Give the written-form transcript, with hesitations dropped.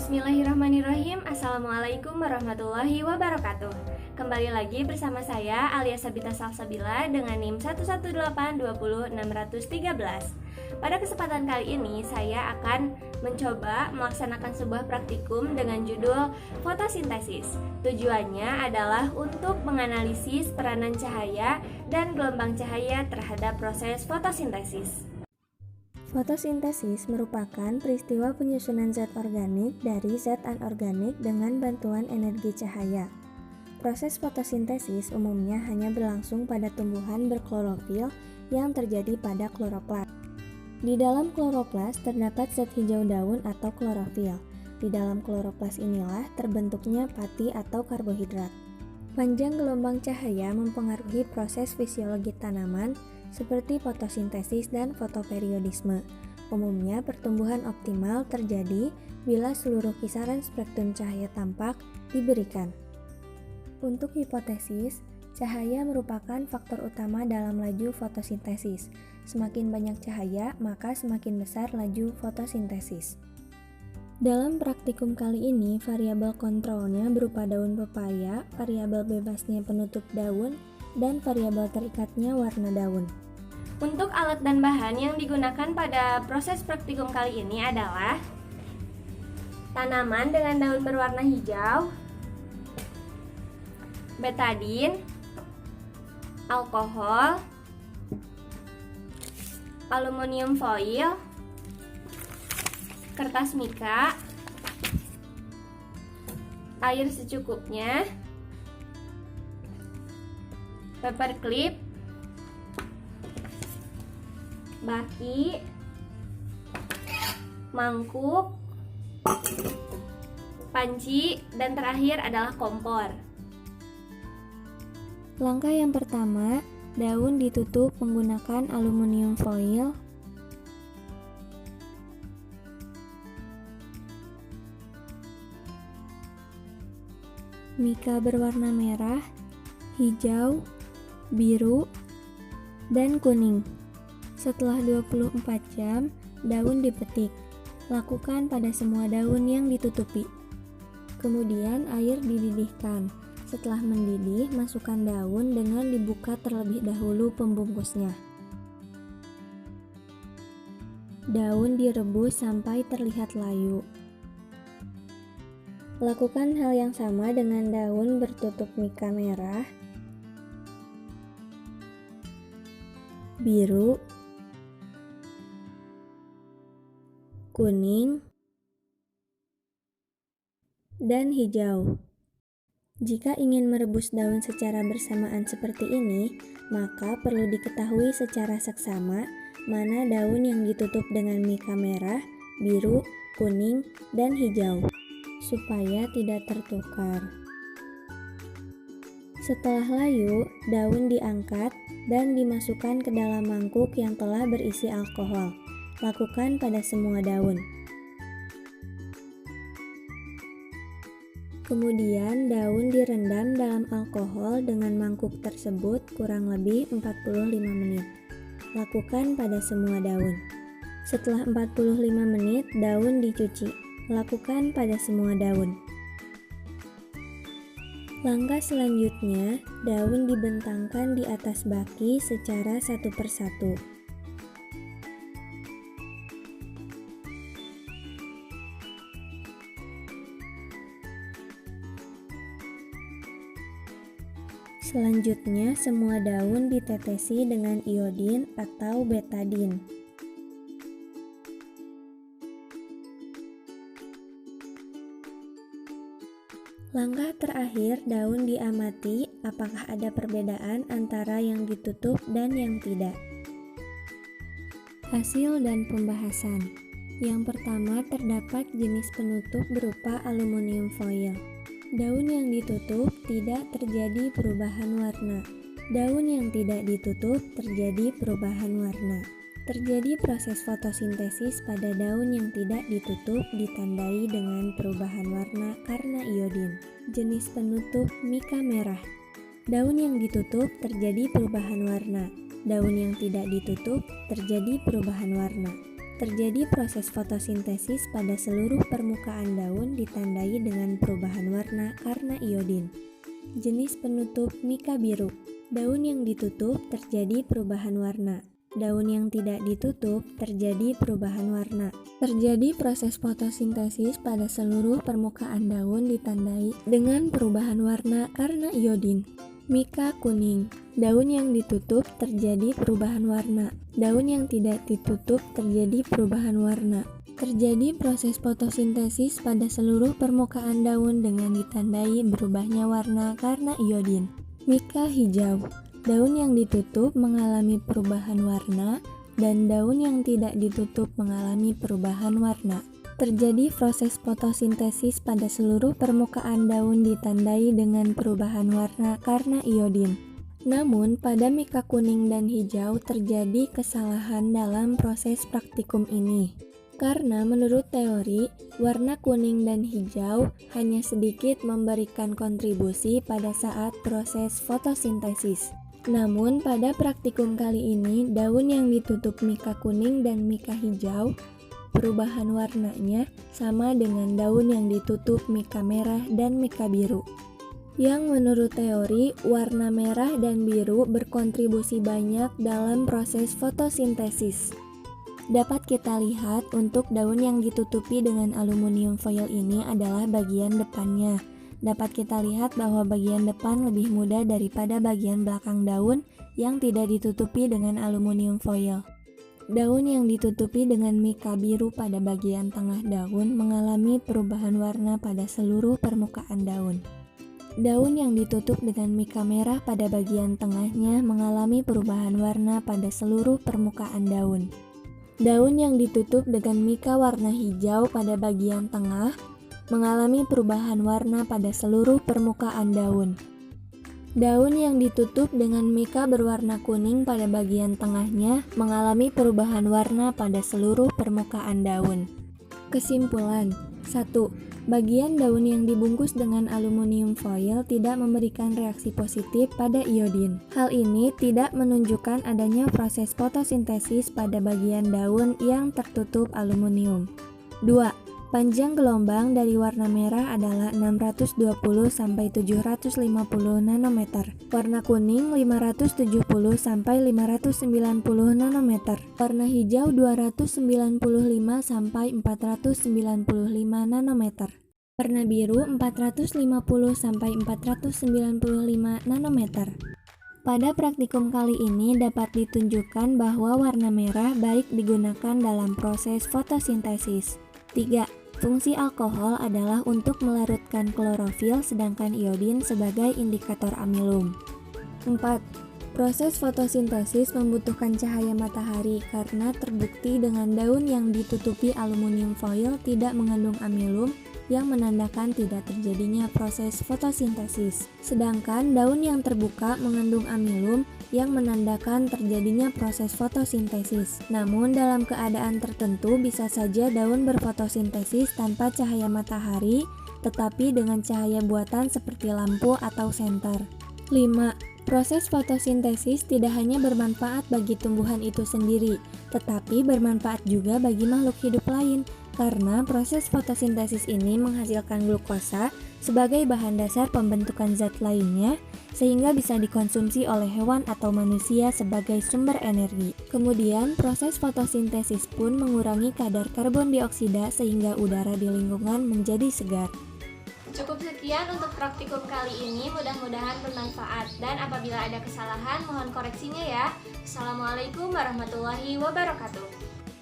Bismillahirrahmanirrahim. Assalamualaikum warahmatullahi wabarakatuh. Kembali lagi bersama saya Alia Sabita Salsabila dengan NIM 118200613. Pada kesempatan kali ini saya akan mencoba melaksanakan sebuah praktikum dengan judul fotosintesis. Tujuannya adalah untuk menganalisis peranan cahaya dan gelombang cahaya terhadap proses fotosintesis. Fotosintesis merupakan peristiwa penyusunan zat organik dari zat anorganik dengan bantuan energi cahaya. Proses fotosintesis umumnya hanya berlangsung pada tumbuhan berklorofil yang terjadi pada kloroplas. Di dalam kloroplas terdapat zat hijau daun atau klorofil. Di dalam kloroplas inilah terbentuknya pati atau karbohidrat. Panjang gelombang cahaya mempengaruhi proses fisiologi tanaman seperti fotosintesis dan fotoperiodisme. Umumnya pertumbuhan optimal terjadi bila seluruh kisaran spektrum cahaya tampak diberikan. Untuk hipotesis, cahaya merupakan faktor utama dalam laju fotosintesis. Semakin banyak cahaya, maka semakin besar laju fotosintesis. Dalam praktikum kali ini, variabel kontrolnya berupa daun pepaya, variabel bebasnya penutup daun, dan variabel terikatnya warna daun. Untuk alat dan bahan yang digunakan pada proses praktikum kali ini adalah tanaman dengan daun berwarna hijau, betadin, alkohol, aluminium foil, kertas mika, air secukupnya, paperclip, baki, mangkuk, panci, dan terakhir adalah kompor. Langkah yang pertama, daun ditutup menggunakan aluminium foil. Mika berwarna merah, hijau, biru, dan kuning. Setelah 24 jam, daun dipetik. Lakukan pada semua daun yang ditutupi. Kemudian air dididihkan. Setelah mendidih, masukkan daun dengan dibuka terlebih dahulu pembungkusnya. Daun direbus sampai terlihat layu. Lakukan hal yang sama dengan daun bertutup mika merah, biru, kuning, dan hijau. Jika ingin merebus daun secara bersamaan seperti ini, maka perlu diketahui secara seksama mana daun yang ditutup dengan mika merah, biru, kuning, dan hijau, supaya tidak tertukar. Setelah layu, daun diangkat dan dimasukkan ke dalam mangkuk yang telah berisi alkohol. Lakukan pada semua daun. Kemudian daun direndam dalam alkohol dengan mangkuk tersebut kurang lebih 45 menit. Lakukan pada semua daun. Setelah 45 menit, daun dicuci. Lakukan pada semua daun. Langkah selanjutnya, daun dibentangkan di atas baki secara satu persatu. Selanjutnya, semua daun ditetesi dengan iodin atau betadin. Langkah terakhir, daun diamati apakah ada perbedaan antara yang ditutup dan yang tidak. Hasil dan pembahasan. Yang pertama, terdapat jenis penutup berupa aluminium foil. Daun yang ditutup tidak terjadi perubahan warna. Daun yang tidak ditutup terjadi perubahan warna. Terjadi proses fotosintesis pada daun yang tidak ditutup ditandai dengan perubahan warna karena iodin. Jenis penutup mika merah. Daun yang ditutup terjadi perubahan warna. Daun yang tidak ditutup terjadi perubahan warna. Terjadi proses fotosintesis pada seluruh permukaan daun ditandai dengan perubahan warna karena iodin. Jenis penutup mika biru. Daun yang ditutup terjadi perubahan warna. Daun yang tidak ditutup terjadi perubahan warna. Terjadi proses fotosintesis pada seluruh permukaan daun ditandai dengan perubahan warna karena iodin. Mika kuning. Daun yang ditutup terjadi perubahan warna. Daun yang tidak ditutup terjadi perubahan warna. Terjadi proses fotosintesis pada seluruh permukaan daun dengan ditandai berubahnya warna karena iodin. Mika hijau. Daun yang ditutup mengalami perubahan warna dan daun yang tidak ditutup mengalami perubahan warna. Terjadi proses fotosintesis pada seluruh permukaan daun ditandai dengan perubahan warna karena iodin. Namun, pada mika kuning dan hijau terjadi kesalahan dalam proses praktikum ini. Karena menurut teori, warna kuning dan hijau hanya sedikit memberikan kontribusi pada saat proses fotosintesis. Namun, pada praktikum kali ini, daun yang ditutup mika kuning dan mika hijau, perubahan warnanya sama dengan daun yang ditutup mika merah dan mika biru. Yang menurut teori, warna merah dan biru berkontribusi banyak dalam proses fotosintesis. Dapat kita lihat untuk daun yang ditutupi dengan aluminium foil ini adalah bagian depannya. Dapat kita lihat bahwa bagian depan lebih muda daripada bagian belakang daun yang tidak ditutupi dengan aluminium foil. Daun yang ditutupi dengan mika biru pada bagian tengah daun mengalami perubahan warna pada seluruh permukaan daun. Daun yang ditutup dengan mika merah pada bagian tengahnya mengalami perubahan warna pada seluruh permukaan daun. Daun yang ditutup dengan mika warna hijau pada bagian tengah mengalami perubahan warna pada seluruh permukaan daun. Daun yang ditutup dengan mika berwarna kuning pada bagian tengahnya mengalami perubahan warna pada seluruh permukaan daun. Kesimpulan: 1. Bagian daun yang dibungkus dengan aluminium foil tidak memberikan reaksi positif pada iodin. Hal ini tidak menunjukkan adanya proses fotosintesis pada bagian daun yang tertutup aluminium. 2. Panjang gelombang dari warna merah adalah 620–750 nanometer, warna kuning 570–590 nanometer, warna hijau 295–495 nanometer, warna biru 450–495 nanometer. Pada praktikum kali ini dapat ditunjukkan bahwa warna merah baik digunakan dalam proses fotosintesis. 3. Fungsi alkohol adalah untuk melarutkan klorofil sedangkan iodin sebagai indikator amilum. 4. Proses fotosintesis membutuhkan cahaya matahari karena terbukti dengan daun yang ditutupi aluminium foil tidak mengandung amilum yang menandakan tidak terjadinya proses fotosintesis. Sedangkan daun yang terbuka mengandung amilum yang menandakan terjadinya proses fotosintesis. Namun dalam keadaan tertentu bisa saja daun berfotosintesis tanpa cahaya matahari, tetapi dengan cahaya buatan seperti lampu atau senter. 5. Proses fotosintesis tidak hanya bermanfaat bagi tumbuhan itu sendiri, tetapi bermanfaat juga bagi makhluk hidup lain, karena proses fotosintesis ini menghasilkan glukosa sebagai bahan dasar pembentukan zat lainnya, sehingga bisa dikonsumsi oleh hewan atau manusia sebagai sumber energi. Kemudian, proses fotosintesis pun mengurangi kadar karbon dioksida sehingga udara di lingkungan menjadi segar. Cukup sekian untuk praktikum kali ini, mudah-mudahan bermanfaat. Dan apabila ada kesalahan, mohon koreksinya ya. Assalamualaikum warahmatullahi wabarakatuh.